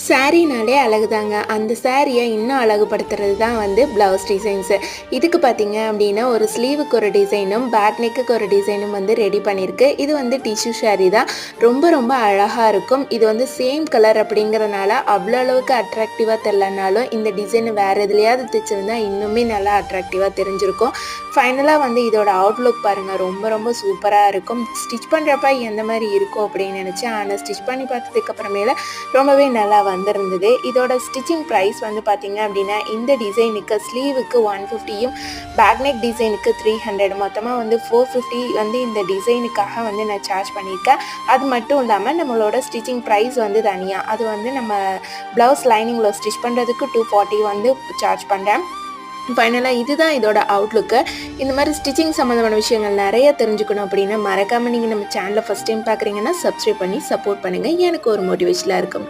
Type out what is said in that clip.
சாரீனாலே அழகுதாங்க. அந்த சாரிய இன்னும் அழகுபடுத்துறது தான் வந்து ப்ளவுஸ் டிசைன்ஸு. இதுக்கு பார்த்தீங்க அப்டின்னா, ஒரு ஸ்லீவுக்கு ஒரு டிசைனும், பேக் நெக்குக்கு ஒரு டிசைனும் வந்து ரெடி பண்ணியிருக்கு. இது வந்து டிஷ்யூ சாரீ தான். ரொம்ப ரொம்ப அழகா இருக்கும். இது வந்து சேம் கலர் அப்படிங்கிறனால அவ்வளோ அளவுக்கு அட்ராக்டிவா தெரியலனாலும், இந்த டிசைன் வேறு எதுலயாவது தைச்சிருந்தா இன்னுமே நல்லா அட்ராக்டிவா தெரிஞ்சிருக்கும். ஃபைனலா வந்து இதோட அவுட்லுக் பாருங்க. ரொம்ப ரொம்ப சூப்பரா இருக்கும். ஸ்டிச் பண்ணுறப்ப எந்த மாரி இருக்கும் அப்படின்னு நெனச்சேன். ஆனா ஸ்டிச் பண்ணி பார்த்ததுக்கு அப்புறமேல ரொம்பவே நல்லா வந்திருந்தது. இதோட ஸ்டிச்சிங் ப்ரைஸ் வந்து பார்த்தீங்க அப்படின்னா, இந்த டிசைனுக்கு ஸ்லீவுக்கு 150யும், பேக் நெக் டிசைனுக்கு 300 மொத்தமா வந்து 450 வந்து இந்த டிசைனுக்காக வந்து நான் சார்ஜ் பண்ணியிருக்கேன். அது மட்டும் இல்லாம நம்மளோட ஸ்டிச்சிங் ப்ரைஸ் வந்து தனியா. அது வந்து நம்ம ப்ளவுஸ் லைனிங்கில ஸ்டிச் பண்ணுறதுக்கு 240 வந்து சார்ஜ் பண்றேன். ஃபைனலா இதுதான் இதோட அவுட்லுக்கு. இந்த மாரி ஸ்டிச்சிங் சம்மந்தமான விஷயங்கள் நெறைய தெரிஞ்சுக்கணும் அப்படின்னா, மறக்காம நீங்க நம்ம சேனல ஃபர்ஸ்ட் டைம் பார்க்குறீங்கன்னா, சப்ஸ்கிரைப் பண்ணி சப்போர்ட் பண்ணுங்க. எனக்கு ஒரு மோட்டிவேஷனா இருக்கும்.